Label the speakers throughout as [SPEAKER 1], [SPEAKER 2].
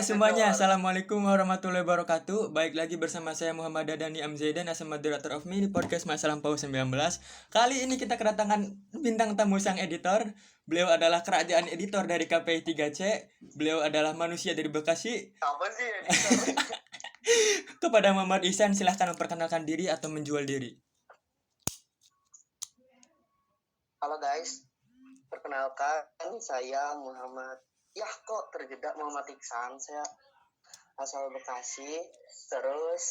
[SPEAKER 1] semuanya, Assalamualaikum warahmatullahi wabarakatuh. Baik lagi bersama saya Muhammad Dadani Amzaidan as moderator of me di podcast Masa Lampau 19. Kali ini kita kedatangan bintang tamu sang editor. Beliau adalah kerajaan editor dari KPI 3C. Beliau adalah manusia dari Bekasi.
[SPEAKER 2] Apa sih editor?
[SPEAKER 1] Kepada Muhammad Ihsan, silahkan memperkenalkan diri atau menjual diri.
[SPEAKER 2] Halo guys, perkenalkan saya Muhammad. Ya kok terjebak Muhammad Iksan, saya asal Bekasi. Terus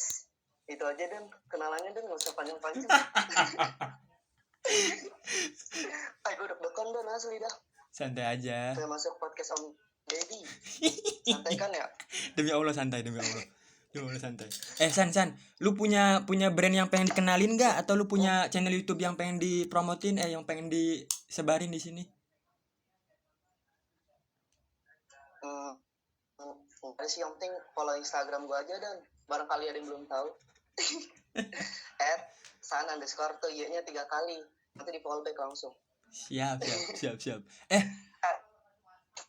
[SPEAKER 2] itu aja dan kenalannya dan nggak usah panjang-panjang. Gue deg-degan dan asli dah.
[SPEAKER 1] Santai aja.
[SPEAKER 2] Saya masuk podcast Om Deddy. Santai kan ya?
[SPEAKER 1] Demi Allah santai, demi Allah. Demi Allah santai. San, lu punya brand yang pengen dikenalin nggak? Atau lu punya channel YouTube yang pengen dipromotin, yang pengen disebarin di sini?
[SPEAKER 2] Enggak sih, yang penting follow Instagram gue aja dan barangkali ada yang belum tahu. @san_tuynya 3 kali. Nanti di follow back langsung.
[SPEAKER 1] Siap.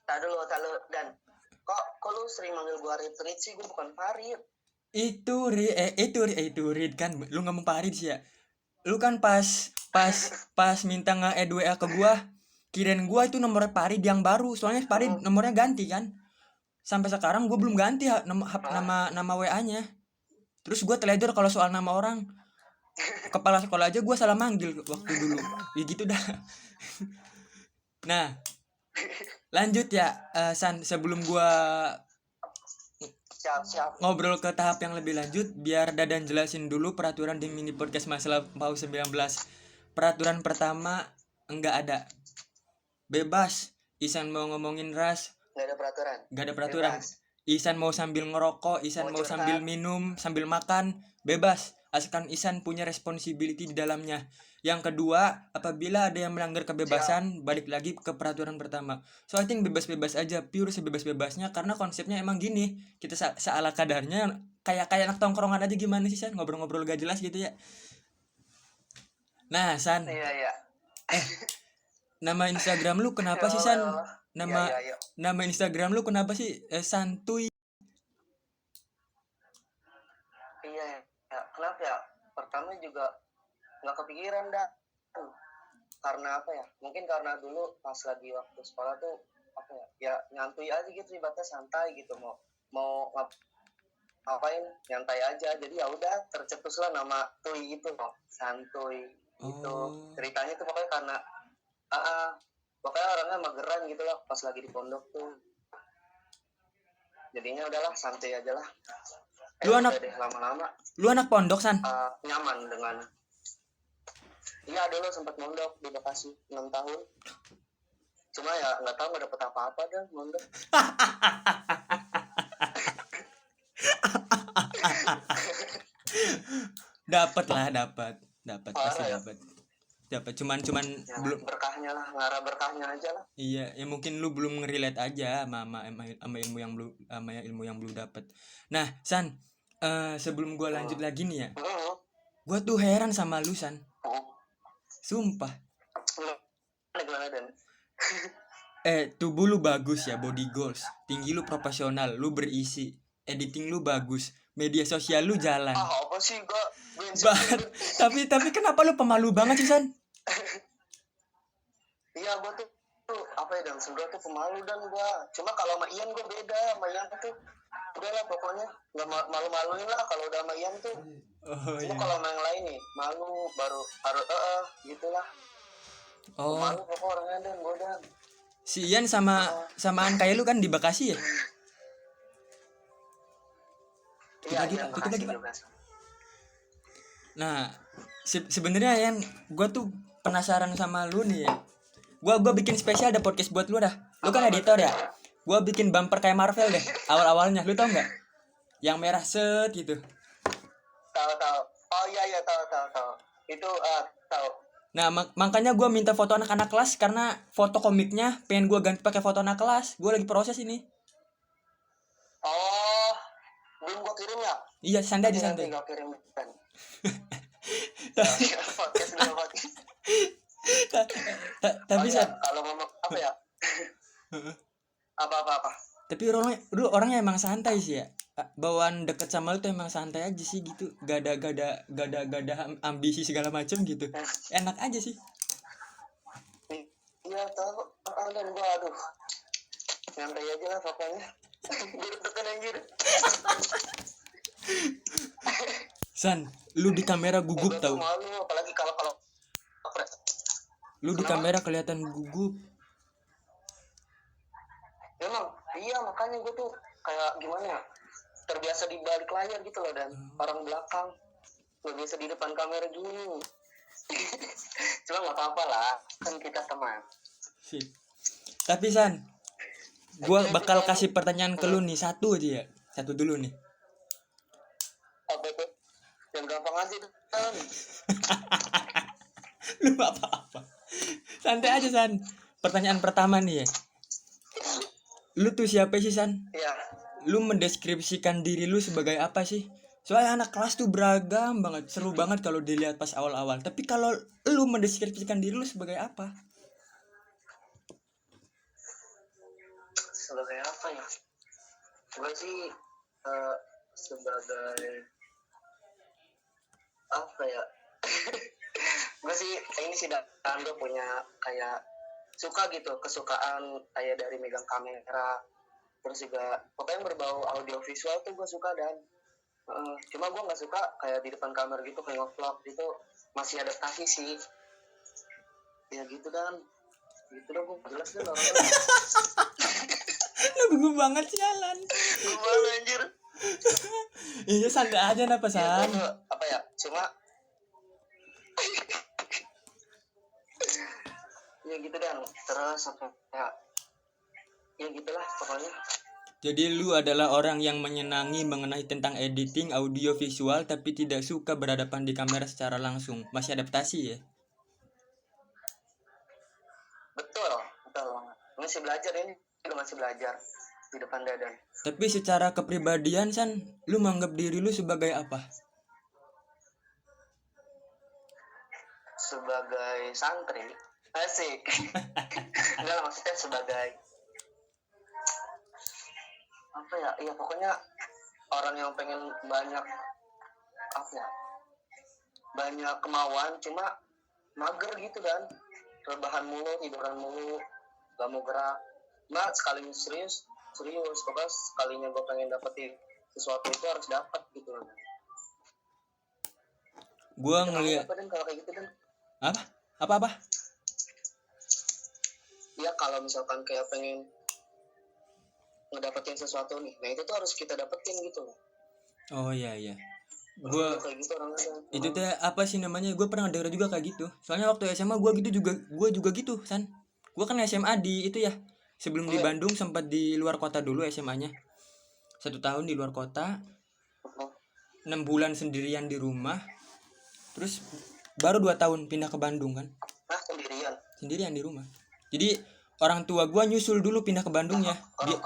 [SPEAKER 2] Tak dulu dan kok lu sering manggil gua Rit sih? Gua bukan Farid.
[SPEAKER 1] Itu Rid kan, lu ngomong Farid sih ya. Lu kan pas minta nge-add WA ke gua, kirain gua itu nomornya Farid yang baru, soalnya Farid nomornya ganti kan. Sampai sekarang gua belum ganti nama WA-nya. Terus gua teledor kalau soal nama orang. Kepala sekolah aja gua salah manggil waktu dulu. Ya gitu dah. Nah, lanjut ya, San, sebelum gua
[SPEAKER 2] Siap.
[SPEAKER 1] ngobrol ke tahap yang lebih lanjut, biar Dadan jelasin dulu peraturan di mini podcast Masalah Lampau 19. Peraturan pertama, enggak ada. Bebas. Ihsan mau ngomongin ras,
[SPEAKER 2] Gak ada peraturan.
[SPEAKER 1] Bebas. Ihsan mau sambil ngerokok, Ihsan mau sambil minum, sambil makan, bebas. Asalkan Ihsan punya responsibility di dalamnya. Yang kedua, apabila ada yang melanggar kebebasan, balik lagi ke peraturan pertama. So I think bebas-bebas aja, pure sebebas-bebasnya, karena konsepnya emang gini, kita seala kadarnya, kayak anak tongkrongan aja. Gimana sih, San? Ngobrol-ngobrol gak jelas gitu ya. Nah, San.
[SPEAKER 2] Iya.
[SPEAKER 1] Nama Instagram lu kenapa sih, San? Nama Instagram lu kenapa sih santuy?
[SPEAKER 2] Iya. Kenapa ya? Pertama juga nggak kepikiran dah. Karena apa ya? Mungkin karena dulu pas lagi waktu sekolah tuh apa ya? Ya nyantui aja gitu, ibaratnya santai gitu, mau ngapain nyantai aja. Jadi ya udah tercetuslah nama Tuy itu loh, santuy. Itu ceritanya tuh pokoknya karena pokoknya orangnya mageran gitu lah pas lagi di pondok tuh. Jadinya udahlah santai aja lah.
[SPEAKER 1] Lu anak pondok, San?
[SPEAKER 2] Nyaman dengan. Iya, dulu sempat mondok di Bekasi 6 tahun. Cuma ya nggak tahu nggak dapet apa-apa dah mondok.
[SPEAKER 1] Dapat pasti dapat. Cuman
[SPEAKER 2] ya, belum berkahnya lah, ngarah berkahnya aja lah.
[SPEAKER 1] Iya, ya mungkin lu belum ngerelate aja sama ilmu yang belum dapat. Nah, San, sebelum gua lanjut lagi nih ya. Gua tuh heran sama lu, San. Sumpah.
[SPEAKER 2] Gimana dan?
[SPEAKER 1] Tubuh lu bagus ya, body goals. Tinggi lu profesional, lu berisi. Editing lu bagus. Media sosial lu jalan.
[SPEAKER 2] Apa sih gua
[SPEAKER 1] tapi kenapa lu pemalu banget sih, San?
[SPEAKER 2] Iya, gua tuh apa ya, dan sebenarnya tuh pemalu dan gua. Cuma kalau sama Ian gua beda, sama Ian tuh udahlah pokoknya nggak malu-maluin lah kalau udah sama Ian tuh. Cuma kalau sama yang lain nih malu, baru gitulah. Malu pokoknya orangnya dan gua dan.
[SPEAKER 1] Si Ian samaan kayak lu kan di Bekasi ya?
[SPEAKER 2] Iya,
[SPEAKER 1] lagi Pak. Nah, sebenarnya Ian, gua tuh penasaran sama lu nih ya. Gua bikin spesial ada podcast buat lu dah. Lu kan editor ya. Gua bikin bumper kayak Marvel deh awal-awalnya. Lu tau nggak? Yang merah set gitu.
[SPEAKER 2] Tahu. Oh iya tahu. Itu tahu.
[SPEAKER 1] Nah, makanya gua minta foto anak-anak kelas karena foto komiknya pengen gua ganti pakai foto anak kelas. Gua lagi proses ini.
[SPEAKER 2] Oh, belum gua kirim ya?
[SPEAKER 1] Iya, santai.
[SPEAKER 2] Gua kirim kan.
[SPEAKER 1] Tapi
[SPEAKER 2] kalau ngomong apa ya? apa
[SPEAKER 1] Tapi orangnya emang santai sih ya. Bawaan deket sama lu tuh emang santai aja sih gitu. Gak ada ambisi segala macem gitu. Enak aja sih.
[SPEAKER 2] Iya tahu. Dan gua aduh nyantai aja lah pokoknya. Deg-degan anjir.
[SPEAKER 1] San, lu di kamera gugup
[SPEAKER 2] Gua tuh
[SPEAKER 1] tau.
[SPEAKER 2] malu apalagi kalau
[SPEAKER 1] Lu di kamera kelihatan gugup.
[SPEAKER 2] emang iya makanya gue tuh kayak gimana ya, terbiasa di balik layar gitu loh, dan orang belakang gak biasa di depan kamera gini. Cuma nggak apa-apa lah, kan kita teman.
[SPEAKER 1] Sih. Tapi San, gua bakal kasih pertanyaan ke lu nih, satu aja ya. Satu dulu nih.
[SPEAKER 2] Apa tuh yang gampang aja kan?
[SPEAKER 1] Lu apa-apa. Santai aja San. Pertanyaan pertama nih ya. Lu tuh siapa sih San?
[SPEAKER 2] Iya.
[SPEAKER 1] Lu mendeskripsikan diri lu sebagai apa sih? Soalnya anak kelas tuh beragam banget, seru banget kalau dilihat pas awal-awal. Tapi kalau lu mendeskripsikan diri lu sebagai apa?
[SPEAKER 2] Sebagai apa ya? Gue sih sebagai apa ya? Gue sih ini sih, dan gue punya kayak suka gitu, kesukaan kayak dari megang kamera, terus juga pokoknya berbau audio visual tuh gue suka. Dan cuma gue nggak suka kayak di depan kamera gitu, kayak nge-vlog gitu, masih adaptasi sih ya gitu. Dan gitu dong, gue jelas deh orang-orang.
[SPEAKER 1] Lu gugup banget sialan.
[SPEAKER 2] Gue malu anjir.
[SPEAKER 1] Iya santai aja napa
[SPEAKER 2] Ya,
[SPEAKER 1] San.
[SPEAKER 2] gue apa ya, cuma ya gitu. Dan terus apa ya gitulah pokoknya.
[SPEAKER 1] Jadi lu adalah orang yang menyenangi mengenai tentang editing audio visual tapi tidak suka berhadapan di kamera secara langsung. Masih adaptasi ya?
[SPEAKER 2] Betul banget. Masih belajar ini, juga masih belajar di depan Dadan.
[SPEAKER 1] Tapi secara kepribadian San, lu menganggap diri lu sebagai apa?
[SPEAKER 2] Sebagai santri, asik. Enggak lah, maksudnya sebagai apa ya? Iya pokoknya orang yang pengen banyak apa ya? Banyak kemauan, cuma mager gitu kan. Rebahan mulu, tiduran mulu, gak mau gerak. Nah sekalinya serius. Pokoknya sekalinya gue pengen dapetin sesuatu itu harus dapat gitu.
[SPEAKER 1] Gua ngeliat
[SPEAKER 2] Apa Dan kalau kayak gitu Dan?
[SPEAKER 1] apa?
[SPEAKER 2] Ya kalau misalkan kayak pengen ngedapetin sesuatu nih, nah itu tuh harus kita dapetin gitu.
[SPEAKER 1] Oh iya. Gua
[SPEAKER 2] Kayak gitu orangnya.
[SPEAKER 1] itu teh apa sih namanya? Gue pernah denger juga kayak gitu. Soalnya waktu SMA gue juga gitu San. Gue kan SMA di itu ya. Sebelum di Bandung sempat di luar kota dulu SMA-nya. 1 tahun di luar kota. 6 bulan sendirian di rumah. Terus baru 2 tahun pindah ke Bandung kan.
[SPEAKER 2] Nah sendirian.
[SPEAKER 1] Sendirian di rumah. Jadi orang tua gue nyusul dulu pindah ke Bandung ya. Dia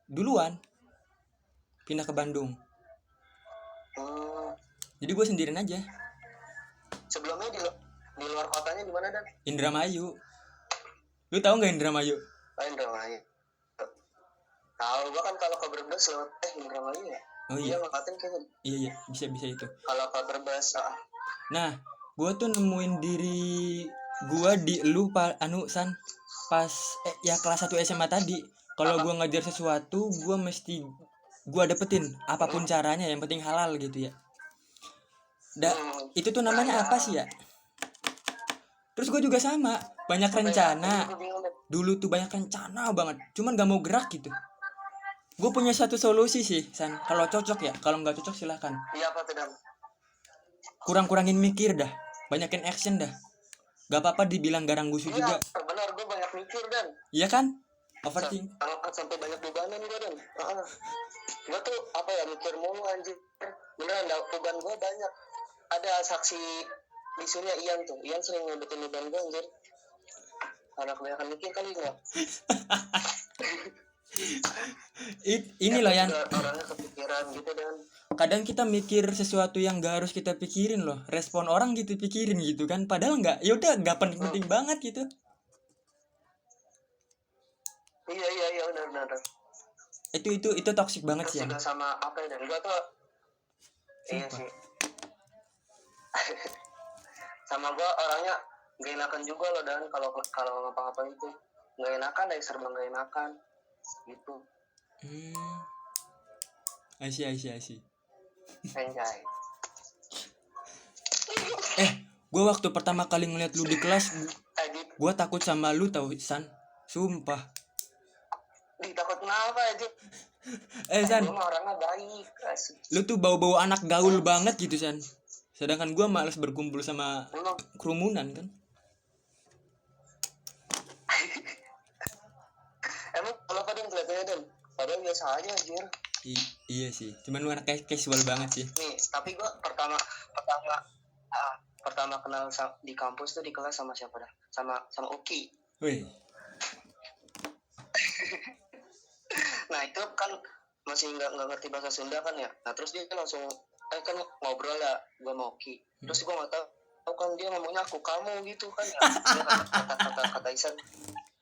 [SPEAKER 1] duluan pindah ke Bandung. Jadi gue sendirian aja.
[SPEAKER 2] Sebelumnya di luar kotanya di mana Dan?
[SPEAKER 1] Indramayu. Lu tahu nggak Indramayu?
[SPEAKER 2] Indramayu. Tahu gua kan kalau ke Brebes lewat Indramayu ya.
[SPEAKER 1] Oh iya.
[SPEAKER 2] Ngeliatin kayaknya.
[SPEAKER 1] Iya bisa itu.
[SPEAKER 2] Kalau ke Brebes
[SPEAKER 1] Nah, gue tuh nemuin diri gue di lu San pas ya kelas 1 SMA tadi. Kalau gue ngejar sesuatu, gue mesti gue dapetin apapun caranya, yang penting halal gitu ya. Itu tuh namanya apa sih ya? Terus gue juga sama, banyak rencana. Dulu tuh banyak rencana banget, cuman gak mau gerak gitu. Gue punya satu solusi sih, San. Kalau cocok ya, kalau nggak cocok silahkan.
[SPEAKER 2] Iya apa tuh Dan?
[SPEAKER 1] Kurangin mikir dah, banyakin action dah. Gak apa-apa dibilang garang gusu juga.
[SPEAKER 2] Iya benar, gue banyak mikir Dan.
[SPEAKER 1] Iya kan? Overthink.
[SPEAKER 2] Sampai banyak bebanan gue Dan. Gue tuh apa ya, mikir mulu anjir. Beneran beban gue banyak. Ada saksi bisunya Ian tuh. Ian sering ngebetin beban gue anjir. Karena kebanyakan mikir kali gak?
[SPEAKER 1] Inilah yang
[SPEAKER 2] orangnya kepikiran gitu Dan.
[SPEAKER 1] Kadang kita mikir sesuatu yang gak harus kita pikirin loh. Respon orang gitu pikirin gitu kan. Padahal nggak. Ya udah nggak penting banget gitu.
[SPEAKER 2] Iya benar.
[SPEAKER 1] Itu toksik banget
[SPEAKER 2] Terus
[SPEAKER 1] sih, An.
[SPEAKER 2] juga sama apa ya, dan gue tuh iya
[SPEAKER 1] Sumpah.
[SPEAKER 2] sih, sama gue orangnya gak enakan juga loh, dan kalau ngapa-ngapain tuh gak enakan, dari serba gak enakan gitu.
[SPEAKER 1] I see.
[SPEAKER 2] Anjay.
[SPEAKER 1] Gue waktu pertama kali ngeliat lu di kelas,
[SPEAKER 2] Aji,
[SPEAKER 1] gue takut sama lu tau, San. Sumpah.
[SPEAKER 2] takut kenapa aja?
[SPEAKER 1] San,
[SPEAKER 2] Gue mah orangnya baik, asik.
[SPEAKER 1] lu tuh bau-bau anak gaul banget gitu, San. Sedangkan gue males berkumpul sama
[SPEAKER 2] Emang
[SPEAKER 1] kerumunan kan.
[SPEAKER 2] emang kalau kadang kelihatannya, dan padahal biasa aja anjir.
[SPEAKER 1] Iya sih, cuman lu anak casual banget sih.
[SPEAKER 2] Nih, tapi gue pertama kenal di kampus tuh di kelas sama siapa dah? Sama Uki.
[SPEAKER 1] Wih,
[SPEAKER 2] Nah itu kan masih nggak ngerti bahasa Sunda kan ya. Nah terus dia langsung kan ngobrol ya gue sama Uki. Terus gue nggak tahu kan dia ngomongnya aku kamu gitu kan ya. Dia kata Isan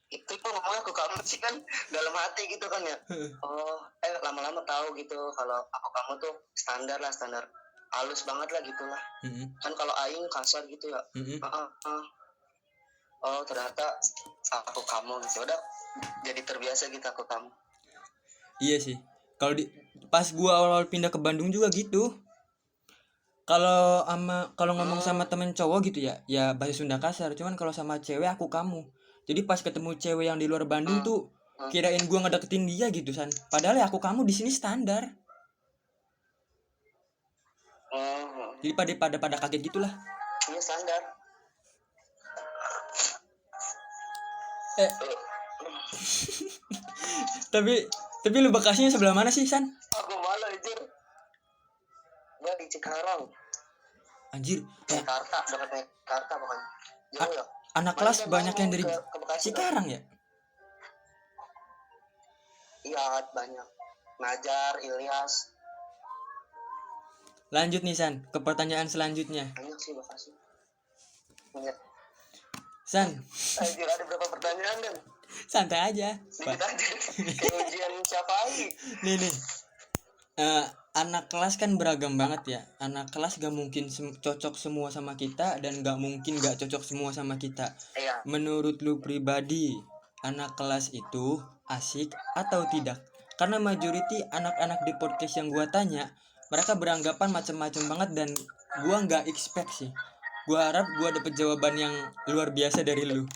[SPEAKER 2] itu kok ngomongnya aku kamu sih kan, dalam hati gitu kan ya. Oh lama-lama tahu gitu kalau aku kamu tuh standar halus banget lah gitulah. Kan kalau aing kasar gitu ya. Oh ternyata aku kamu gitu, udah jadi terbiasa gitu aku kamu.
[SPEAKER 1] Iya sih. Pas gua awal-awal pindah ke Bandung juga gitu. Kalau ngomong sama temen cowok gitu ya bahasa Sunda kasar. Cuman kalau sama cewek aku kamu. Jadi pas ketemu cewek yang di luar Bandung tuh kirain gua ngedeketin dia gitu, San. Padahal ya aku kamu di sini standar. Jadi pada kaget gitulah.
[SPEAKER 2] Iya standar.
[SPEAKER 1] Tapi lu Bekasinya sebelah mana sih, San?
[SPEAKER 2] Aku malu anjir. Gua di Cikarang.
[SPEAKER 1] Anjir.
[SPEAKER 2] Jakarta, dekat Jakarta pokoknya. Jauh ya.
[SPEAKER 1] Anak kelas banyak yang dari
[SPEAKER 2] ke Bekasi
[SPEAKER 1] Cikarang ya?
[SPEAKER 2] Iya, banyak. Najar, Ilyas.
[SPEAKER 1] Lanjut nih, San, ke pertanyaan selanjutnya.
[SPEAKER 2] Banyak sih Bekasi. Iya.
[SPEAKER 1] San.
[SPEAKER 2] Anjir, ada berapa pertanyaan kan?
[SPEAKER 1] Santai aja.
[SPEAKER 2] Dikit aja. Kayak ujian siapa lagi?
[SPEAKER 1] Nih. Anak kelas kan beragam banget ya. Anak kelas gak mungkin cocok semua sama kita, dan gak mungkin gak cocok semua sama kita.
[SPEAKER 2] Iya.
[SPEAKER 1] Menurut lu pribadi, anak kelas itu asik atau tidak? Karena majority anak-anak di podcast yang gua tanya, mereka beranggapan macam-macam banget, dan gua gak expect sih. Gua harap gua dapet jawaban yang luar biasa dari lu.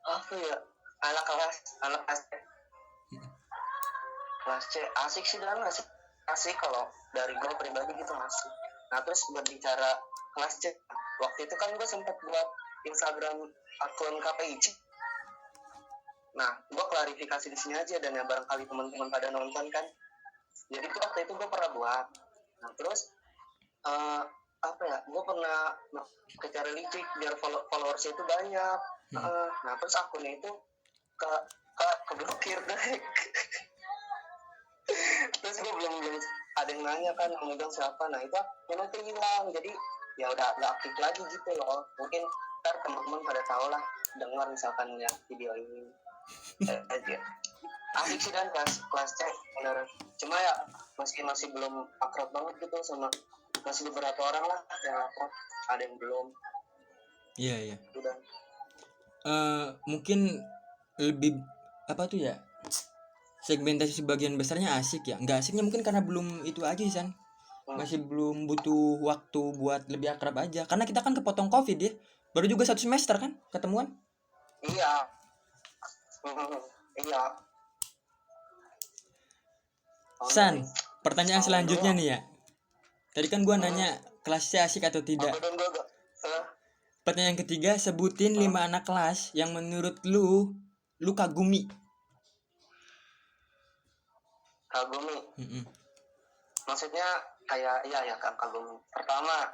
[SPEAKER 2] Apa ya? Anak kelas kelas C asik sih, dan asik kalau dari gue pribadi gitu asik. Nah terus berbicara kelas C, waktu itu kan gue sempat buat Instagram akun KPIC. Nah gue klarifikasi di sini aja, dan ya barangkali teman-teman pada nonton kan. Jadi tuh waktu itu gue pernah buat. Nah terus apa ya? Gue pernah cara licik biar followersnya itu banyak. Nah terus akunnya itu keblokir deh. Terus gue belum ada yang nanya kan, memegang siapa. Nah itu memang hilang, jadi ya udah gak aktif lagi gitu loh. Mungkin ntar teman-teman pada tahu lah, dengar misalkan ya video ini aja. Asik sih, dan kelas C beneran. Cuma ya masih belum akrab banget gitu, sama masih beberapa orang lah yang akrab, ada yang belum.
[SPEAKER 1] Iya.
[SPEAKER 2] Udah.
[SPEAKER 1] Mungkin lebih apa tuh ya, segmentasi sebagian besarnya asik ya. Nggak asiknya mungkin karena belum itu aja, San. Masih belum butuh waktu buat lebih akrab aja. Karena kita kan kepotong COVID ya. Baru juga 1 semester kan ketemuan.
[SPEAKER 2] Iya. Iya.
[SPEAKER 1] San, pertanyaan selanjutnya nih ya. Tadi kan gua nanya kelasnya asik atau tidak. Pertanyaan ketiga, sebutin 5 anak kelas yang menurut lu kagumi.
[SPEAKER 2] Kagumi. Maksudnya kayak ya kan kagumi. Pertama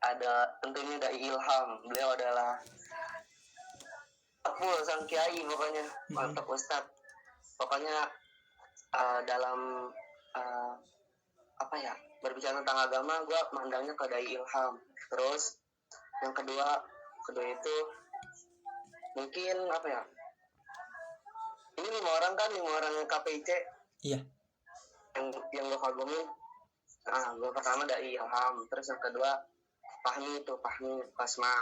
[SPEAKER 2] ada tentunya Dai Ilham. Beliau adalah sang kiai pokoknya, mantap Ustadz. Pokoknya dalam apa ya, berbicara tentang agama, gue mandangnya ke Dai Ilham. Terus yang kedua itu mungkin apa ya, ini 5 orang kan, 5 orang KPIC
[SPEAKER 1] Iya.
[SPEAKER 2] yang gue kagumin. Nah, gue pertama Dai Ilham, terus yang kedua Fahmi Pasma.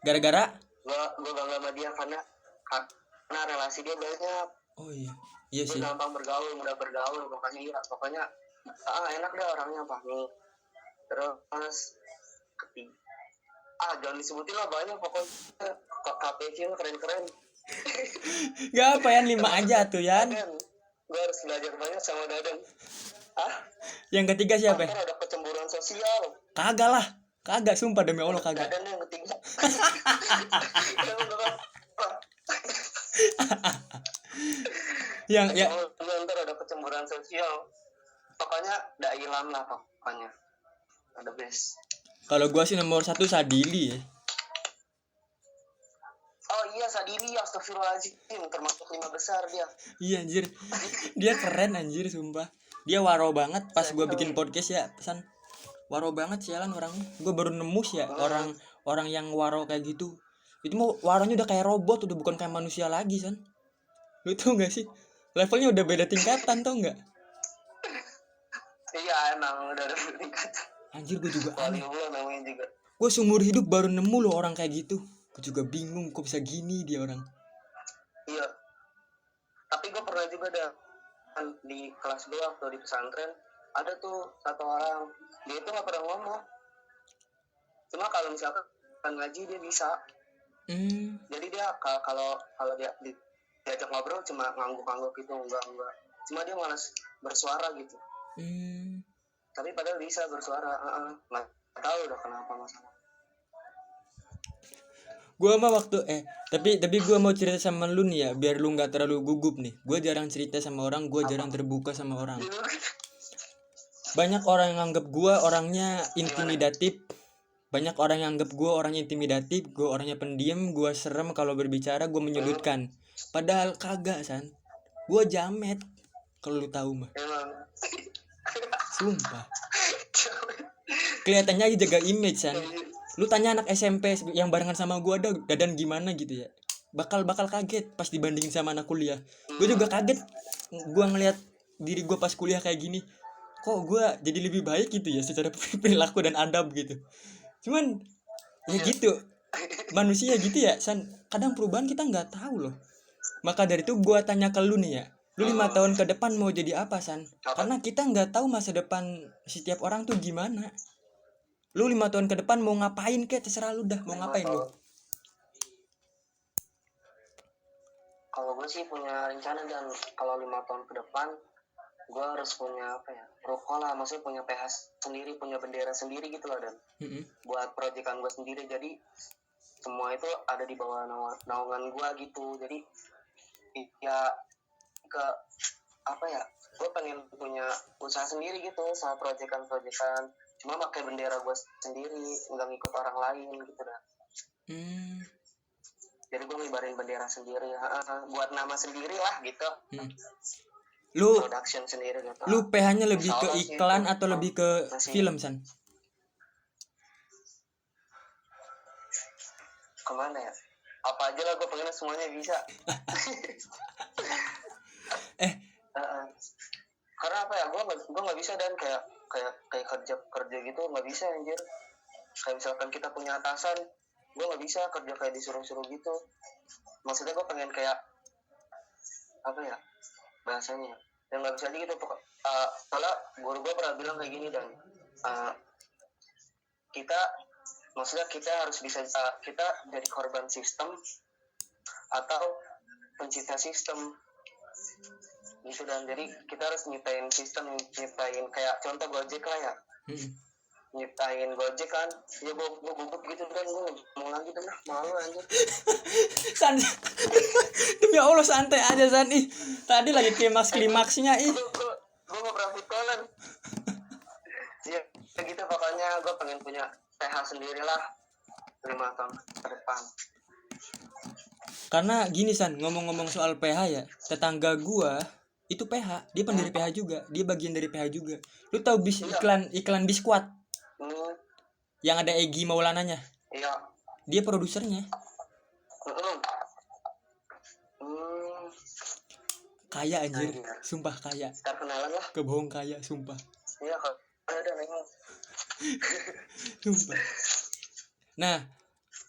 [SPEAKER 1] Gara-gara
[SPEAKER 2] Gue bangga sama dia karena relasi dia banyak.
[SPEAKER 1] oh iya. Iya
[SPEAKER 2] Dia
[SPEAKER 1] sih.
[SPEAKER 2] gampang bergaul, mudah bergaul, pokoknya enak deh orangnya Fahmi. Terus ketiga, jangan disebutin lah, banyak pokoknya. KPC keren-keren.
[SPEAKER 1] Gak apa ya, 5 aja tuh Yan.
[SPEAKER 2] Dadan, gue harus belajar banyak sama Dadan.
[SPEAKER 1] Yang ketiga siapa?
[SPEAKER 2] Ntar ada kecemburuan sosial.
[SPEAKER 1] Kagak lah. Kagak, sumpah demi Allah kagak.
[SPEAKER 2] Dadan yang ketiga.
[SPEAKER 1] Yang ya
[SPEAKER 2] Ntar ada kecemburuan sosial. Pokoknya Dai Ilham lah pokoknya. Ada best.
[SPEAKER 1] kalau gua sih nomor 1 Sadili ya.
[SPEAKER 2] Oh iya, Sadili, astagfirullahaladzim, termasuk 5 besar dia.
[SPEAKER 1] Iya anjir. Dia keren anjir sumpah. Dia waro banget pas gua bikin podcast ya, pesan. Waro banget sialan orangnya. Gua baru nemu sih ya orang yang waro kayak gitu. Itu mau waronya udah kayak robot, udah bukan kayak manusia lagi, San. Lu tau gak sih? Levelnya udah beda tingkatan, tau gak?
[SPEAKER 2] Iya, emang udah ada tingkatan.
[SPEAKER 1] Anjir, gue juga aneh.
[SPEAKER 2] Waliullah namanya juga.
[SPEAKER 1] Gue seumur hidup baru nemu loh orang kayak gitu. Gue juga bingung kok bisa gini dia orang.
[SPEAKER 2] Iya. Tapi gue pernah juga di kelas gue waktu di pesantren, ada tuh satu orang, dia itu nggak pernah ngomong. Cuma kalau misalkan ngaji dia bisa. Jadi dia kalau dia diajak ngobrol cuma ngangguk-ngangguk gitu, enggak. Cuma dia malas bersuara gitu. Tapi padahal bisa bersuara. Nggak tahu udah kenapa masalah.
[SPEAKER 1] Gue mah waktu tapi gue mau cerita sama lu nih ya, biar lu nggak terlalu gugup nih. Gue jarang cerita sama orang, gue jarang terbuka sama orang. Banyak orang yang anggap gue orangnya intimidatif. Banyak orang yang anggap gue orangnya intimidatif, gue orangnya pendiam, gue serem kalau berbicara, gue menyudutkan. Padahal kagak, San. Gue jamet. Kalau lu tahu mah. Sumpah. Kelihatannya aja jaga image, San. Lu tanya anak SMP yang barengan sama gue ada Dadan gimana gitu ya. Bakal kaget pas dibandingin sama anak kuliah. Gue juga kaget. Gue ngelihat diri gue pas kuliah kayak gini. Kok gue jadi lebih baik gitu ya secara perilaku dan adab gitu. Cuman ya gitu. Manusia gitu ya, San. Kadang perubahan kita nggak tahu loh. Maka dari itu gue tanya ke lu nih ya. Lu 5 tahun ke depan mau jadi apa, San? Karena kita nggak tahu masa depan setiap orang tuh gimana. Lu 5 tahun ke depan mau ngapain kek, terserah lu dah. Mau ngapain lu?
[SPEAKER 2] Kalau gue sih punya rencana, dan kalau 5 tahun ke depan gue harus punya ruko lah, maksudnya punya PH sendiri, punya bendera sendiri gitu loh, dan buat proyekan gue sendiri. Jadi semua itu ada di bawah naungan gue gitu. Jadi ya gue pengen punya usaha sendiri gitu, usaha proyekan, cuma pakai bendera gue sendiri, nggak ngikut orang lain gitu dah. Jadi gue ngibarin bendera sendiri, buat nama sendiri lah gitu.
[SPEAKER 1] Lu
[SPEAKER 2] production sendiri gitu.
[SPEAKER 1] Lu PH-nya lebih ke iklan atau lebih ke film, San?
[SPEAKER 2] Kemana ya? Apa aja lah, gue pengennya semuanya bisa. Karena apa ya, gue nggak bisa, dan kayak kerja gitu nggak bisa anjir. Kayak misalkan kita punya atasan, gue nggak bisa kerja kayak disuruh-suruh gitu. Maksudnya gue pengen kayak apa ya bahasanya, yang nggak bisa aja gitu. Soalnya guru gue pernah bilang kayak gini, dan maksudnya kita harus bisa, kita jadi korban sistem atau pencipta sistem gitu. Dan jadi kita harus nyiptain sistem, nyiptain kayak contoh Gojek lah ya. Nyiptain Gojek kan, ya gue gugup gitu kan, gue mau lagi tuh, malu anjir.
[SPEAKER 1] San, demi Allah santai aja, San. Tadi lagi klimaksnya
[SPEAKER 2] gue mau profit callan. Ya gitu, pokoknya gue pengen punya PH sendiri lah 5 tahun ke depan.
[SPEAKER 1] Karena gini, San, ngomong-ngomong soal PH ya, tetangga gua itu PH, dia pendiri PH juga, dia bagian dari PH juga. Lu tahu iklan biskuat? Yang ada Egy Maulananya? Iya. Dia produsernya. Kaya anjir,
[SPEAKER 2] Anjir.
[SPEAKER 1] sumpah kaya.
[SPEAKER 2] Ntar kenalan lah.
[SPEAKER 1] Kebohong kaya, sumpah.
[SPEAKER 2] Iya kalau ada nengok.
[SPEAKER 1] Sumpah. Nah,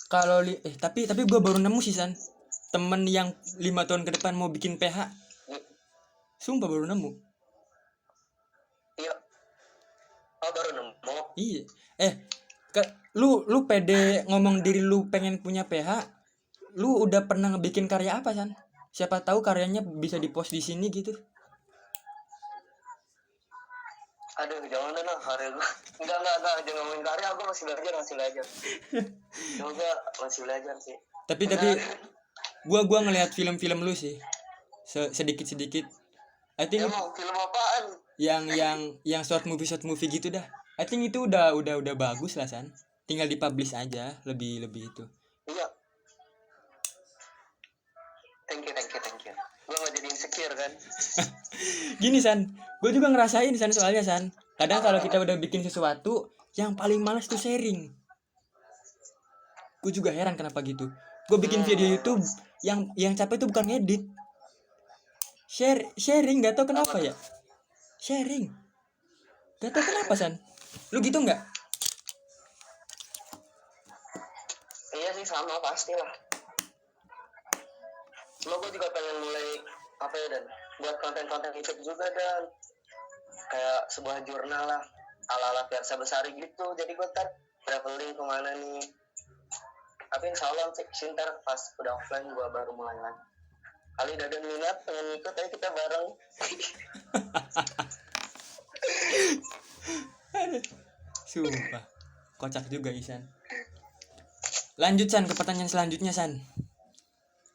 [SPEAKER 1] kalau tapi gue baru nemu sih San, temen yang 5 tahun ke depan mau bikin PH. Sumpah baru nemu.
[SPEAKER 2] Iya. Oh baru nemu.
[SPEAKER 1] Iya. Lu pede ngomong diri lu pengen punya PH. Lu udah pernah ngebikin karya apa San? Siapa tahu karyanya bisa dipost di sini gitu.
[SPEAKER 2] Aduh jangan lah karya gue. Enggak jangan ngomongin karya, aku masih belajar. Semoga masih belajar sih.
[SPEAKER 1] Tapi gua ngelihat film-film lu sih. Sedikit. I think
[SPEAKER 2] Emang film apaan?
[SPEAKER 1] yang short movie gitu dah. I think itu udah bagus lah San. Tinggal dipublish aja lebih itu.
[SPEAKER 2] Iya. Thank you. Gue gak jadi insecure kan.
[SPEAKER 1] Gini San, gue juga ngerasain San, soalnya San, kadang kalau kita udah bikin sesuatu, yang paling males tuh sharing. Gue juga heran kenapa gitu. Gue bikin video YouTube, yang capek tuh bukan ngedit, sharing. Gak tau kenapa ya, sharing. Gak tau kenapa San. Lu gitu nggak?
[SPEAKER 2] Iya sih sama pastilah. Cuma gue juga pengen mulai apa ya dan buat konten-konten YouTube juga dan kayak sebuah jurnal lah ala Versa Besari gitu. Jadi gue ntar traveling kemana nih. Tapi insya Allah sih ntar pas udah offline gue baru mulai lagi. Kali ada minat pengen ikut ayo kita bareng.
[SPEAKER 1] Sumpah, kocak juga Isan. Lanjut San ke pertanyaan selanjutnya San.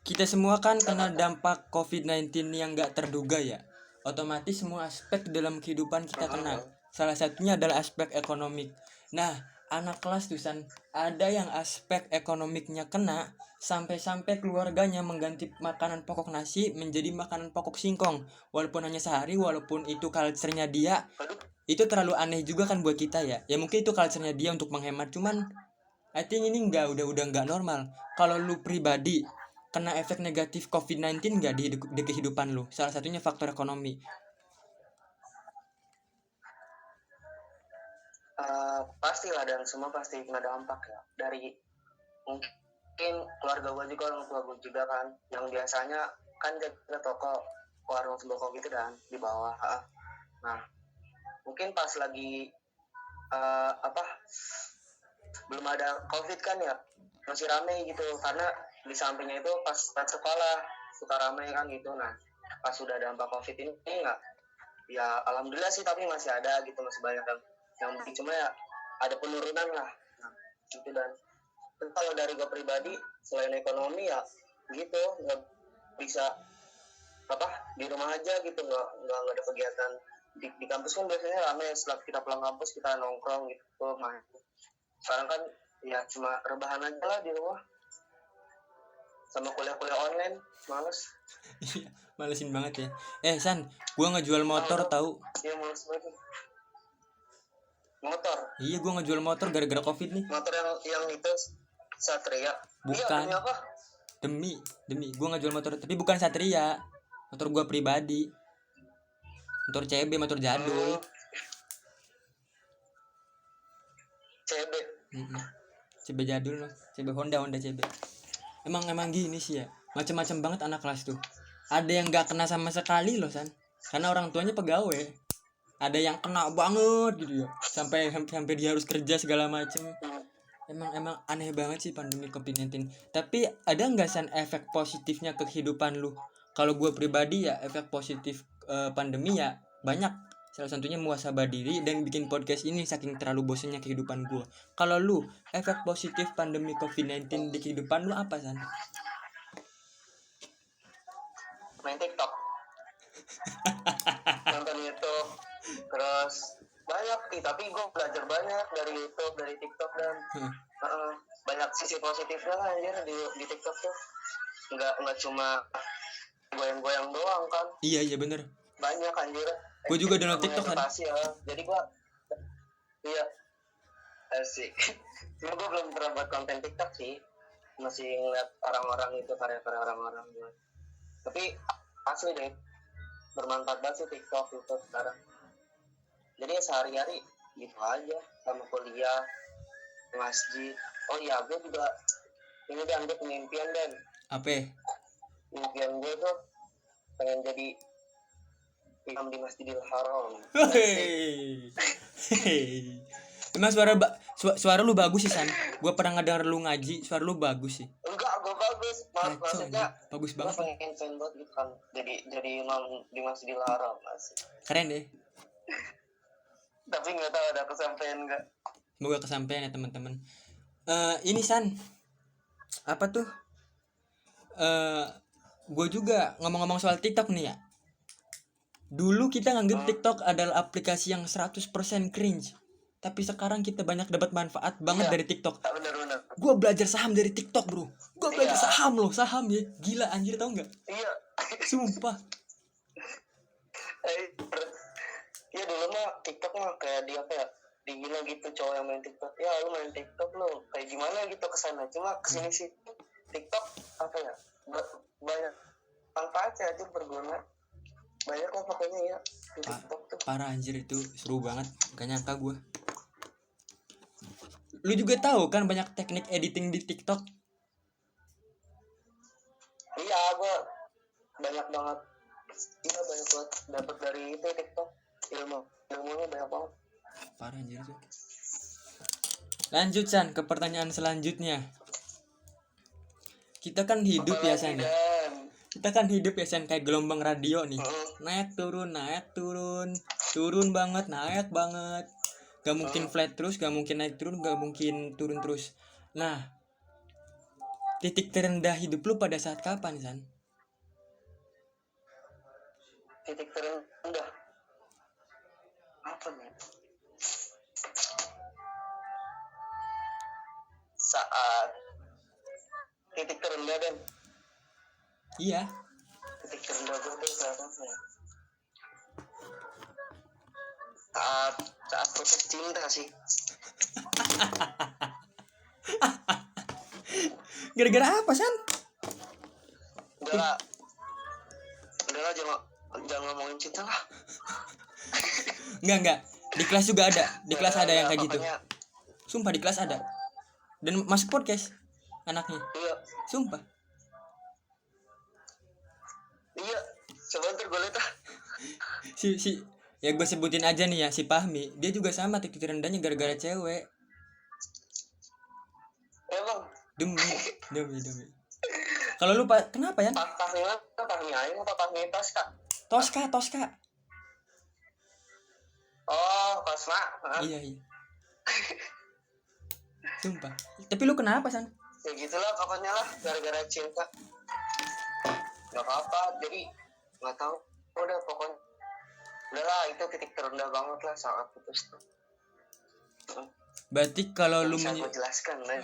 [SPEAKER 1] Kita semua kan kena dampak COVID-19 yang gak terduga ya. Otomatis semua aspek dalam kehidupan kita kena. Salah satunya adalah aspek ekonomi. Nah, anak kelas tuh San, ada yang aspek ekonomiknya kena sampai keluarganya mengganti makanan pokok nasi menjadi makanan pokok singkong. Walaupun hanya sehari, walaupun itu culture-nya dia, itu terlalu aneh juga kan buat kita ya. Ya mungkin itu culture-nya dia untuk menghemat, cuman I think ini udah nggak normal. Kalau lu pribadi kena efek negatif COVID-19 nggak di kehidupan lu? Salah satunya faktor ekonomi.
[SPEAKER 2] Pastilah dan semua pasti kena dampak ya. Dari mungkin keluarga gue juga, orang tua gue juga kan, yang biasanya kan jaga toko warung sembako gitu dan di bawah. Nah mungkin pas lagi belum ada COVID kan ya masih rame gitu, karena di sampingnya itu pas sekolah suka rame kan gitu. Nah pas sudah dampak COVID ini nggak, ya alhamdulillah sih, tapi masih ada gitu, masih banyak yang beli, cuma ya ada penurunan lah. Nah gitu. Dan kalau dari gue pribadi selain ekonomi ya gitu, nggak bisa di rumah aja gitu, nggak ada kegiatan di kampus kan biasanya rame, setelah kita pulang kampus kita nongkrong gitu main. Sekarang kan ya cuma rebahan aja lah di rumah sama kuliah online, males.
[SPEAKER 1] Malesin banget ya. San, gua ngejual motor tahu.
[SPEAKER 2] Iya males banget. Motor?
[SPEAKER 1] Iya, gua ngejual motor gara-gara COVID nih.
[SPEAKER 2] Motor yang itu Satria?
[SPEAKER 1] Bukan.
[SPEAKER 2] Iya, demi apa?
[SPEAKER 1] Demi gua ngejual motor, tapi bukan Satria. Motor gua pribadi. Motor CB, motor jadul.
[SPEAKER 2] CB.
[SPEAKER 1] CB jadul loh. CB Honda CB. Emang gini sih ya. Macam-macam banget anak kelas tuh. Ada yang gak kena sama sekali loh San, karena orang tuanya pegawai. Ada yang kena banget gitu ya, sampai dia harus kerja segala macem. Emang aneh banget sih pandemi COVID-19. Tapi ada nggak San efek positifnya ke kehidupan lu? Kalau gue pribadi ya efek positif pandemi ya banyak. Salah satunya muhasabah diri dan bikin podcast ini saking terlalu bosannya kehidupan gue. Kalau lu, efek positif pandemi COVID-19 di kehidupan lu apa San?
[SPEAKER 2] Main TikTok. Nonton YouTube. Terus banyak sih, tapi gue belajar banyak dari YouTube, dari TikTok, dan banyak sisi positifnya lah anjir di TikTok tuh. Nggak cuma goyang-goyang doang kan.
[SPEAKER 1] Iya bener.
[SPEAKER 2] Banyak anjir.
[SPEAKER 1] Gue juga download TikTok kan.
[SPEAKER 2] Ya. Jadi gue asik. Cuma gue belum pernah buat konten TikTok sih. Masih ngeliat orang-orang itu, karya-karya orang-orang. Tapi asli deh, bermanfaat banget sih TikTok itu sekarang. Jadi ya sehari-hari gitu aja, sama kuliah, masjid. Oh iya, gue juga ini dan gue punya impian dan
[SPEAKER 1] Apa?
[SPEAKER 2] impian gue tuh pengen jadi imam di Masjidil Haram.
[SPEAKER 1] Hei. Hei. Emang suara lu bagus sih San. Gua pernah ngedenger lu ngaji, suara lu bagus sih.
[SPEAKER 2] Enggak, gue bagus.
[SPEAKER 1] Kacau
[SPEAKER 2] Maksudnya
[SPEAKER 1] anjing. Bagus
[SPEAKER 2] gue
[SPEAKER 1] banget.
[SPEAKER 2] pengen fan banget gitu kan. Jadi imam di Masjidil Haram masih.
[SPEAKER 1] Keren deh.
[SPEAKER 2] Tapi nggak tahu ada kesampaian nggak.
[SPEAKER 1] Semoga kesampaian ya teman-teman. Ini San. Apa tuh? Gue juga ngomong-ngomong soal TikTok nih ya. Dulu kita nganggep TikTok adalah aplikasi yang 100% cringe. Tapi sekarang kita banyak dapat manfaat banget
[SPEAKER 2] Iya.
[SPEAKER 1] dari TikTok.
[SPEAKER 2] Benar-benar.
[SPEAKER 1] Gue belajar saham dari TikTok, bro. Gue belajar
[SPEAKER 2] Iya.
[SPEAKER 1] saham loh, saham ya. Gila anjir, tau nggak?
[SPEAKER 2] Iya.
[SPEAKER 1] Sumpah.
[SPEAKER 2] Iya dulu mah TikTok mah kayak di apa ya? Dihina gitu cowok yang main TikTok. Ya lu main TikTok lu kayak gimana gitu kesana. Cuma kesini sih TikTok apa ya? Banyak manfaatnya aja berguna. Banyak lah pokoknya ya di TikTok tuh.
[SPEAKER 1] Parah anjir, itu seru banget. Gak nyangka gue. Lu juga tahu kan banyak teknik editing di TikTok.
[SPEAKER 2] Iya gue banyak banget. Iya banyak banget dapat dari itu TikTok. Ilmunya banyak banget.
[SPEAKER 1] Parah anjir tuh. Lanjut San ke pertanyaan selanjutnya. Kita kan hidup ya San ya. Kita kan hidup ya San kayak gelombang radio nih. Naik turun, turun banget, naik banget. Gak mungkin flat terus, gak mungkin naik turun, gak mungkin turun terus. Nah, titik terendah hidup lu pada saat kapan San?
[SPEAKER 2] Titik terendah apa nih? Saat titik terendah dan
[SPEAKER 1] Iya.
[SPEAKER 2] titik terendah gue tuh saat apa ya? Saat putus cinta sih.
[SPEAKER 1] Gara-gara apa San?
[SPEAKER 2] Udah lah jangan ngomongin cinta lah.
[SPEAKER 1] Enggak. Di kelas juga ada. Di kelas ada yang kayak gitu.
[SPEAKER 2] Pokoknya,
[SPEAKER 1] Sumpah di kelas ada. Dan masuk podcast anaknya.
[SPEAKER 2] iya
[SPEAKER 1] Sumpah.
[SPEAKER 2] coba ntar gue liat ah.
[SPEAKER 1] Si ya gue sebutin aja nih ya, si Fahmi, dia juga sama titik terendahnya gara-gara cewek.
[SPEAKER 2] Emang
[SPEAKER 1] Demi. Kalau lu kenapa ya?
[SPEAKER 2] Fahmi Aing apa Fahmi Tosca?
[SPEAKER 1] Toska.
[SPEAKER 2] Oh Kosma.
[SPEAKER 1] Iya. Sumpah. Tapi lu kenapa San?
[SPEAKER 2] Ya gitulah pokoknya lah, gara-gara cinta. Gak apa-apa, jadi gak tahu. Udah pokoknya udahlah, itu titik terendah banget lah saat putus tuh.
[SPEAKER 1] Berarti kalau lu
[SPEAKER 2] Bisa gue jelaskan lah.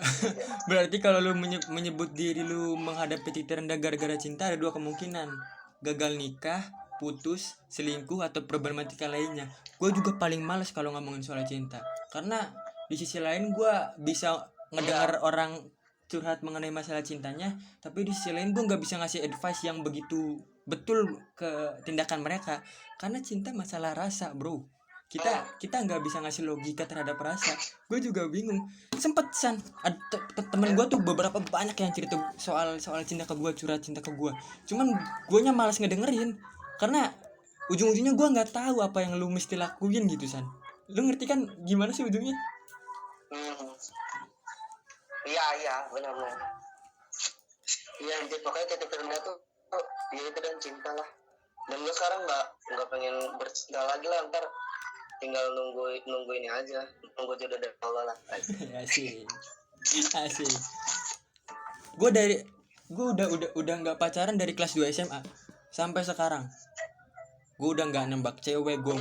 [SPEAKER 1] berarti kalau lu menyebut diri lu menghadapi titik terendah gara-gara cinta, ada dua kemungkinan: gagal nikah, putus, selingkuh, atau problematika lainnya. Gue juga paling males kalau ngomongin soal cinta, karena di sisi lain gue bisa ngedengar orang curhat mengenai masalah cintanya, tapi di sisi lain gue nggak bisa ngasih advice yang begitu betul ke tindakan mereka, karena cinta masalah rasa, bro. Kita nggak bisa ngasih logika terhadap rasa. Gue juga bingung. Sempet San, temen gue tuh beberapa banyak yang cerita soal cinta ke gue, curhat cinta ke gue. Cuman guanya malas ngedengerin, karena ujung-ujungnya gue nggak tahu apa yang lu mesti lakuin gitu San. Lu ngerti kan gimana sih ujungnya?
[SPEAKER 2] Iya benar-benar. Iya intinya pokoknya titik terendah tuh ya itu dan cinta lah. Dan gue sekarang nggak pengen bercinta lagi lah, ntar tinggal nunggu ini aja, nunggu jodoh dari Allah lah.
[SPEAKER 1] Asik. Gue udah nggak pacaran dari kelas 2 SMA sampai sekarang. Gue udah nggak nembak cewek. Gue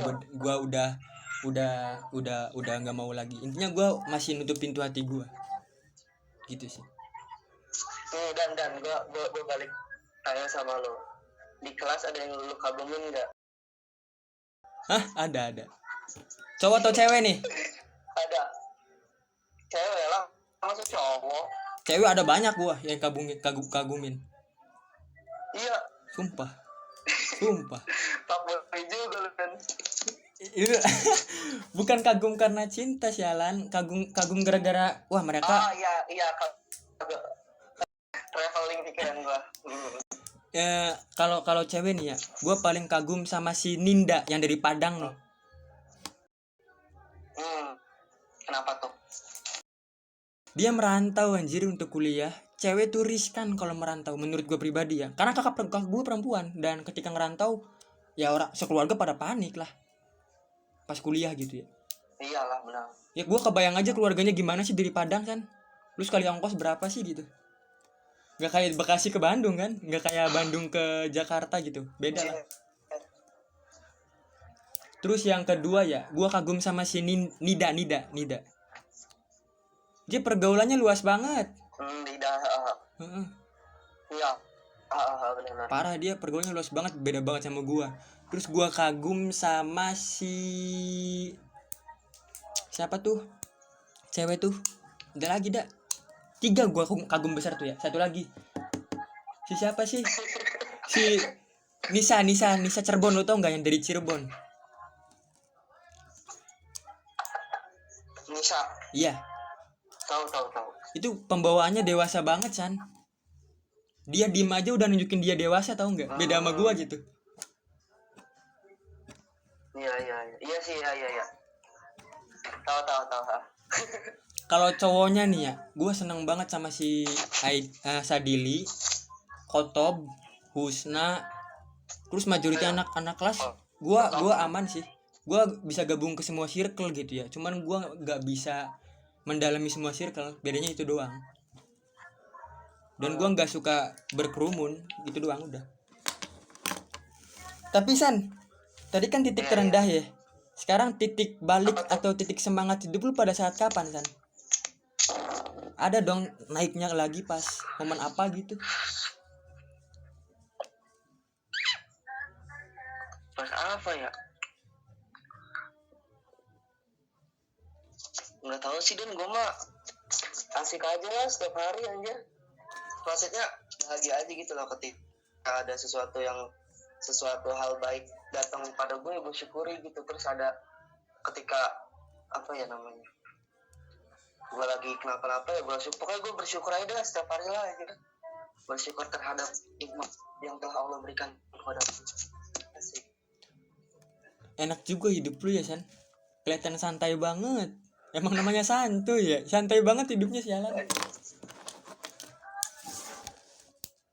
[SPEAKER 1] udah nggak mau lagi. Intinya gue masih nutup pintu hati gue. Gitu sih.
[SPEAKER 2] Dan gue balik tanya sama lo, di kelas ada yang lu kagumin nggak?
[SPEAKER 1] Hah? Ada. Cowok atau cewek nih?
[SPEAKER 2] Ada. Cewek lah, masuk cowok.
[SPEAKER 1] Cewek ada banyak gue yang kagumin.
[SPEAKER 2] Iya.
[SPEAKER 1] Sumpah.
[SPEAKER 2] Fuckboy juga lu kan.
[SPEAKER 1] Itu bukan kagum karena cinta sialan, kagum gara-gara wah mereka
[SPEAKER 2] Iya traveling pikiran gua.
[SPEAKER 1] kalau cewek nih ya, gue paling kagum sama si Ninda yang dari Padang nih.
[SPEAKER 2] Kenapa tuh?
[SPEAKER 1] Dia merantau anjir untuk kuliah. Cewek tuh riskan kalau merantau menurut gue pribadi ya. Karena kakak gue perempuan dan ketika ngerantau ya orang sekeluarga pada panik lah. Pas kuliah gitu ya.
[SPEAKER 2] Iyalah benar.
[SPEAKER 1] Ya gue kebayang aja keluarganya gimana sih dari Padang kan. Lu sekali ongkos berapa sih gitu. Gak kayak Bekasi ke Bandung kan. Gak kayak Bandung ke Jakarta gitu. Beda lah. Terus yang kedua ya, gue kagum sama si Nida. Dia pergaulannya luas banget.
[SPEAKER 2] Tidak. Iya. Benar.
[SPEAKER 1] Parah, dia pergaulannya luas banget, beda banget sama gue. Terus gue kagum sama si siapa tuh? Cewek tuh. Ada lagi dah. 3 gue kagum besar tuh ya. Satu lagi. Si siapa sih? Si Nisa Cirebon, lo tau nggak yang dari Cirebon?
[SPEAKER 2] Nisa.
[SPEAKER 1] Iya.
[SPEAKER 2] Tahu.
[SPEAKER 1] Itu pembawaannya dewasa banget San. Dia diem aja udah nunjukin dia dewasa, tau nggak? Beda sama gua gitu.
[SPEAKER 2] Iya sih. Tahu.
[SPEAKER 1] Kalau cowoknya nih ya, gua seneng banget sama si Sadili, Kotob, Husna, terus majority anak-anak kelas. Gua aman sih. Gua bisa gabung ke semua circle gitu ya. Cuman gua nggak bisa mendalami semua circle. Bedanya itu doang. Dan gue nggak suka berkerumun, gitu doang udah. Tapi San, tadi kan titik terendah ya. Sekarang titik balik atau titik semangat hidup lu pada saat kapan San? Ada dong naiknya lagi pas momen apa gitu?
[SPEAKER 2] Pas apa ya? Nggak tahu sih, dan gue mah asik aja lah setiap hari anjir. Maksudnya bahagia aja gitu loh ketika ada sesuatu hal baik datang pada gue, gue syukuri gitu. Terus ada ketika apa ya namanya, gue lagi kenapa-napa ya pokoknya gue bersyukur aja dah setiap hari lah aja. Bersyukur terhadap nikmat yang telah Allah berikan kepada gue. Asik.
[SPEAKER 1] Enak juga hidup lu ya San. Kelihatan santai banget. Emang namanya santuy ya. Santai banget hidupnya sialan.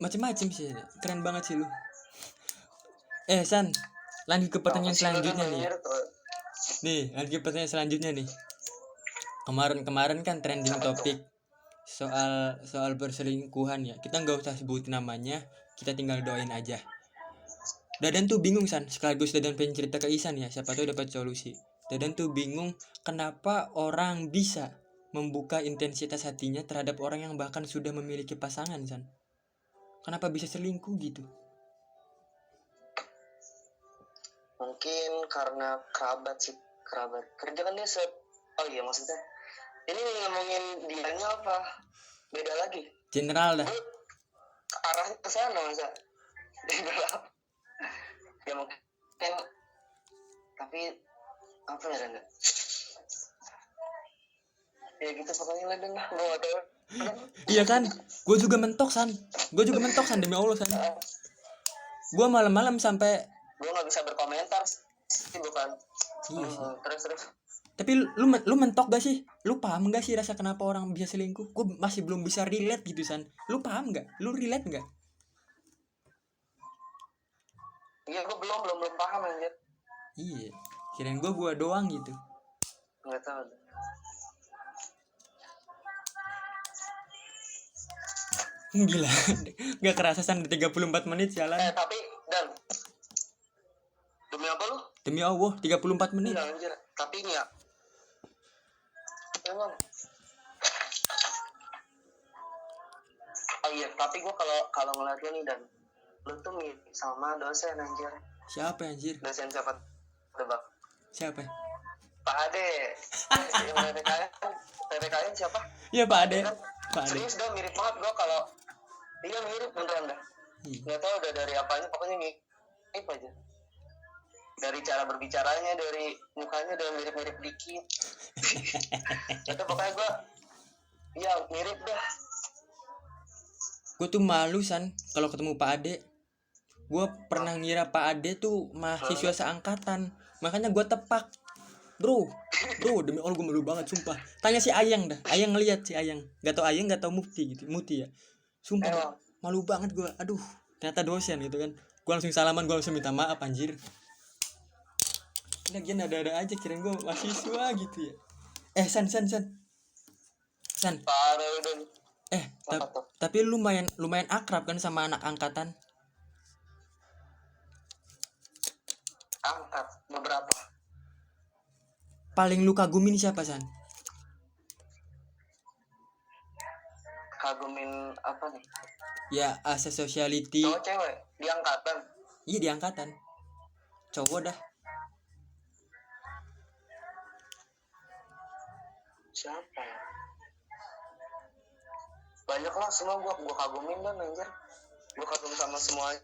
[SPEAKER 1] Macem-macem sih, keren banget sih lu. San, lanjut ke pertanyaan selanjutnya nih. Lanjut ke pertanyaan selanjutnya nih. Kemarin kan trending topik soal perselingkuhan ya. Kita nggak usah sebutin namanya, kita tinggal doain aja. Dadan tuh bingung San, sekaligus Dadan pengen cerita ke Isan ya, siapa tahu dapat solusi. Dadan tuh bingung kenapa orang bisa membuka intensitas hatinya terhadap orang yang bahkan sudah memiliki pasangan San. Kenapa bisa selingkuh gitu?
[SPEAKER 2] Mungkin karena kerabat. Kerja kan dia maksudnya ini ngomongin dianya apa? Beda lagi.
[SPEAKER 1] General dah.
[SPEAKER 2] Arahnya ke sana masa. Ya mungkin, tapi apa ya Dan? Ya gitu pokoknya lah Dan lah. Gue gak tau.
[SPEAKER 1] Iya kan, gue juga mentok San demi Allah San. Gue malam-malam sampai
[SPEAKER 2] gue nggak bisa berkomentar sih, bukan.
[SPEAKER 1] Iya sih.
[SPEAKER 2] Terus
[SPEAKER 1] tapi lu mentok gak sih? Lu paham gak sih rasa kenapa orang bisa selingkuh? Gue masih belum bisa relate gitu San. Lu paham gak? Lu relate gak?
[SPEAKER 2] Iya, gue belum paham anjir.
[SPEAKER 1] Iya, kirain gue doang gitu.
[SPEAKER 2] Nggak tahu.
[SPEAKER 1] Gila, gak kerasa San 34 menit jalan.
[SPEAKER 2] Tapi Dan, demi apa lu?
[SPEAKER 1] Demi Allah 34 menit.
[SPEAKER 2] Enggak anjir, tapi ini ya emang. Oh iya, tapi gue kalau ngeliat nih Dan, lu tuh mirip sama dosen anjir.
[SPEAKER 1] Siapa anjir?
[SPEAKER 2] Dosen siapa? Tebak.
[SPEAKER 1] Siapa?
[SPEAKER 2] Pak Ade. Yang PPKN siapa?
[SPEAKER 1] Iya Pak Ade.
[SPEAKER 2] Kan?
[SPEAKER 1] Pak Ade.
[SPEAKER 2] Serius dah, mirip banget gue kalau dia mirip beneran dah. Nggak tahu udah dari apanya, pokoknya mirip aja. dari cara berbicaranya, dari mukanya udah mirip-mirip dikit. Itu pokoknya gue iya mirip dah.
[SPEAKER 1] Gue tuh malu San kalau ketemu Pak Ade. Gue pernah ngira Pak Ade tuh mahasiswa seangkatan, makanya gue tepak. Bro, demi Allah gue malu banget sumpah. Tanya si Ayang dah, Ayang ngeliat si Ayang. Gak tau Ayang, gak tau Mufti gitu, Muti ya. Sumpah
[SPEAKER 2] Emang.
[SPEAKER 1] malu banget gue. Aduh, ternyata dosen gitu kan. Gue langsung salaman, gue langsung minta maaf anjir. Lagian ada-ada aja kirain gue mahasiswa gitu ya. San.
[SPEAKER 2] Parah udah. Apa tuh?
[SPEAKER 1] Tapi lumayan akrab kan sama anak angkatan.
[SPEAKER 2] Angkat beberapa.
[SPEAKER 1] Paling lu kagumin siapa San?
[SPEAKER 2] Kagumin apa nih?
[SPEAKER 1] Ya asa sociality.
[SPEAKER 2] Cowok cewek di angkatan.
[SPEAKER 1] Iya di angkatan. Cowok dah.
[SPEAKER 2] Siapa ya? Banyak lah, semua gua kagumin dan anjir. Gua kagum sama semuanya.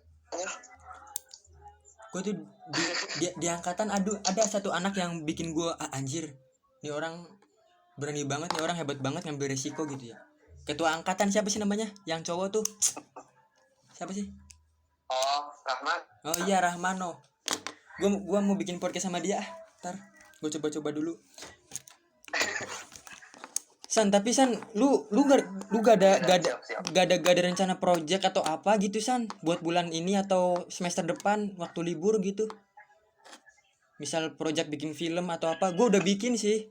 [SPEAKER 1] Gue tuh di angkatan ada satu anak yang bikin gue anjir, nih orang berani banget, nih orang hebat banget ngambil resiko gitu ya. Ketua angkatan siapa sih namanya yang cowok tuh, siapa sih?
[SPEAKER 2] Oh, Rahman.
[SPEAKER 1] Oh iya Rahmano. Gue mau bikin podcast sama dia. Ntar gue coba dulu. San, tapi San, lu gak ada rencana project atau apa gitu San buat bulan ini atau semester depan waktu libur gitu? Misal project bikin film atau apa? Gue udah bikin sih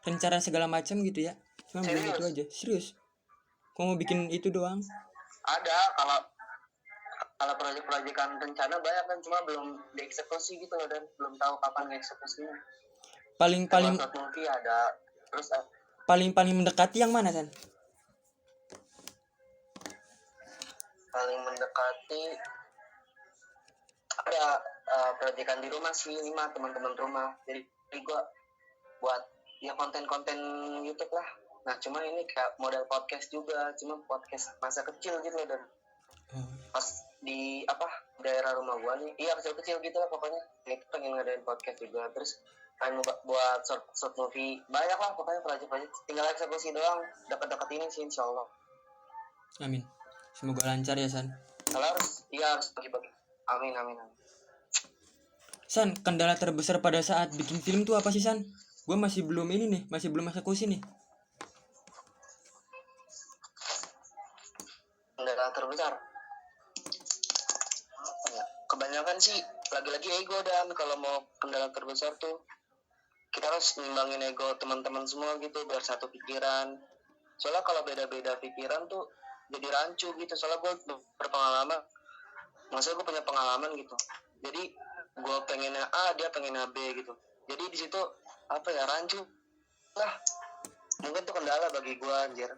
[SPEAKER 1] rencana segala macam gitu ya. Cuma belum itu aja. Serius. Gue mau bikin itu doang.
[SPEAKER 2] Ada kalau proyek-proyekan rencana banyak kan, cuma belum dieksekusi gitu loh, dan belum tahu kapan dieksekusinya.
[SPEAKER 1] Paling
[SPEAKER 2] movie ada, terus
[SPEAKER 1] paling mendekati yang mana San?
[SPEAKER 2] Paling mendekati ada proyekan di rumah sih, ini mah teman-teman rumah. Jadi gue buat ya konten-konten YouTube lah. Nah cuma ini kayak model podcast juga, cuma podcast masa kecil gitu loh, dan pas di daerah rumah gua nih, iya kecil-kecil gitu lah pokoknya. Itu pengen ngadain podcast juga, terus pengen buat short movie, banyak lah pokoknya proyek-proyek. Tinggal eksekusi doang, dekat-dekat ini sih insyaallah.
[SPEAKER 1] Amin, semoga lancar ya San.
[SPEAKER 2] Kalau harus bagi-bagi. Amin.
[SPEAKER 1] San, kendala terbesar pada saat bikin film tuh apa sih San? Gue masih belum eksekusi nih.
[SPEAKER 2] Kendala terbesar kebanyakan sih lagi-lagi ego, dan kalau mau kendala terbesar tuh kita harus nimbangin ego teman-teman semua gitu biar satu pikiran. Soalnya kalau beda-beda pikiran tuh jadi rancu gitu. Soalnya gue berpengalaman, maksudnya gue punya pengalaman gitu. Jadi gue pengennya A, dia pengennya B gitu. Jadi di situ rancu lah. Mungkin tuh kendala bagi gue anjir.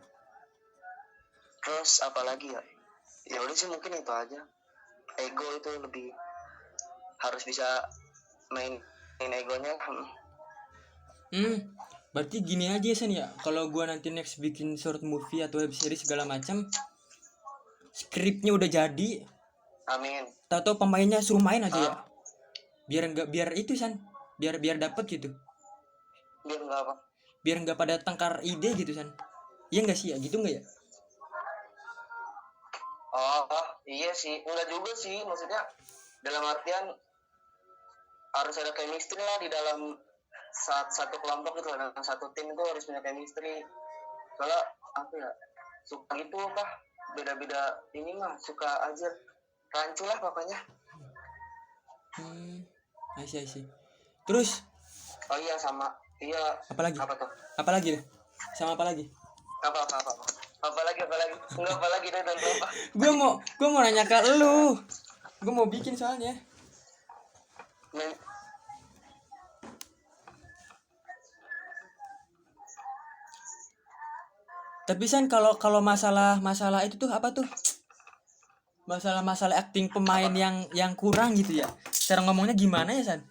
[SPEAKER 2] Terus apalagi ya? Ya udah sih mungkin itu aja. Ego itu lebih harus bisa main egonya.
[SPEAKER 1] Berarti gini aja San ya, kalau gua nanti next bikin short movie atau web series segala macam, skripnya udah jadi,
[SPEAKER 2] Amin.
[SPEAKER 1] tahu pemainnya suruh main aja ya, biar itu San, biar dapet gitu, biar nggak pada tengkar ide gitu San. Iya nggak sih ya, gitu nggak ya?
[SPEAKER 2] Iya sih, enggak juga sih, maksudnya dalam artian harus ada chemistry lah di dalam satu kelompok gitu, dalam satu tim itu harus punya chemistry. Soalnya suka gitu beda-beda ini mah suka aja rancu lah pokoknya.
[SPEAKER 1] I see. Terus apa lagi? Sama apa lagi?
[SPEAKER 2] Enggak apa lagi deh, dan lupa.
[SPEAKER 1] Gue mau nanya ke lu. Gue mau bikin soalnya. Tapi San, kalau masalah itu tuh apa tuh? Masalah acting pemain yang kurang gitu ya. Cara ngomongnya gimana ya San?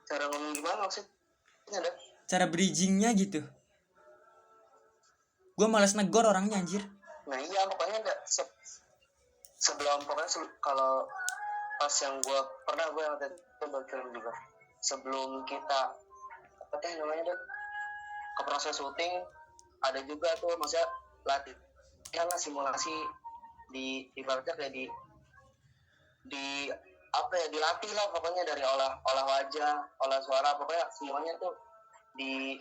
[SPEAKER 2] Cara ngomong gimana maksudnya?
[SPEAKER 1] Cara bridgingnya gitu. Gue malas negor orangnya anjir.
[SPEAKER 2] Nah iya pokoknya sebelum pokoknya kalau pas yang gue yang waktu itu buat film juga, sebelum kita apa teh namanya tuh ke proses syuting, ada juga tuh maksudnya latihan lah, simulasi di ibaratnya kayak di apa ya, dilatih lah pokoknya dari olah wajah, olah suara, pokoknya semuanya tuh di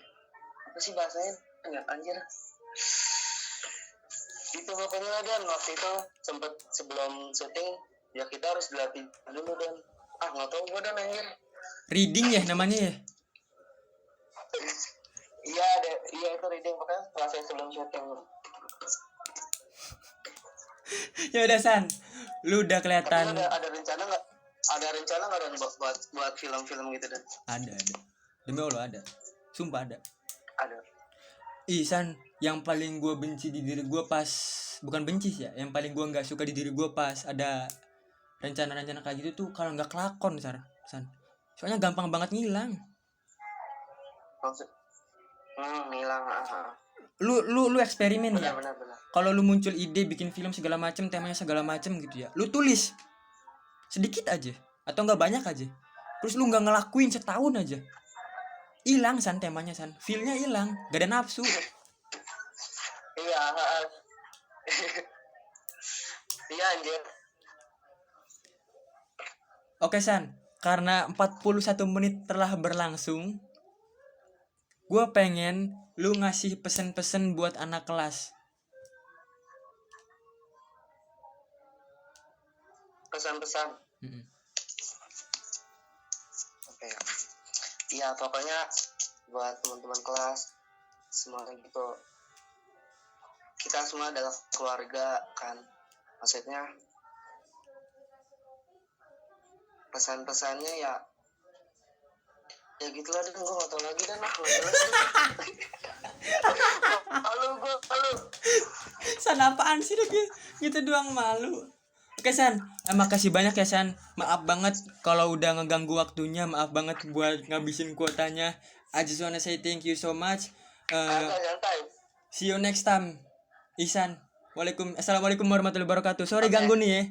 [SPEAKER 2] apa sih bahasanya nggak anjir itu pokoknya. Dan waktu itu sempet sebelum syuting ya kita harus dilatih dulu dan nggak tahu gue dan anjir.
[SPEAKER 1] Reading ya namanya ya.
[SPEAKER 2] Iya itu reading, pokoknya proses sebelum syuting.
[SPEAKER 1] Ya udah San, lu udah
[SPEAKER 2] Tapi
[SPEAKER 1] kelihatan.
[SPEAKER 2] ada rencana nggak dan buat film-film gitu dan?
[SPEAKER 1] Ada. Demi Allah ada. Sumpah ada.
[SPEAKER 2] Ada.
[SPEAKER 1] San, yang paling gue benci di diri gue pas, bukan benci sih ya, yang paling gue nggak suka di diri gue pas ada rencana-rencana kayak gitu tuh kalau nggak kelakon San. Soalnya gampang banget ngilang.
[SPEAKER 2] Maksud ngilang.
[SPEAKER 1] Lu eksperimen ya.
[SPEAKER 2] Benar.
[SPEAKER 1] Kalau lu muncul ide bikin film segala macem, temanya segala macem gitu ya, lu tulis sedikit aja atau nggak banyak aja, terus lu nggak ngelakuin setahun aja, hilang San temanya San, feelnya hilang, gak ada nafsu.
[SPEAKER 2] Iya. Iya anjir.
[SPEAKER 1] Oke San, karena 41 menit telah berlangsung, gue pengen lu ngasih pesen-pesen buat anak kelas.
[SPEAKER 2] Pesan-pesan. Oke. Iya pokoknya buat teman-teman kelas semuanya gitu, kita semua adalah keluarga kan, maksudnya pesan-pesannya ya gitulah. Dan gue nggak tahu lagi dan Halo.
[SPEAKER 1] San apaan sih gitu doang, malu. Oke San, makasih banyak ya San. Maaf banget kalau udah ngeganggu waktunya, maaf banget buat ngabisin kuotanya. I just wanna say thank you so much.
[SPEAKER 2] Santai.
[SPEAKER 1] See you next time. Ihsan. Assalamualaikum warahmatullahi wabarakatuh. Sorry ganggu nih ya.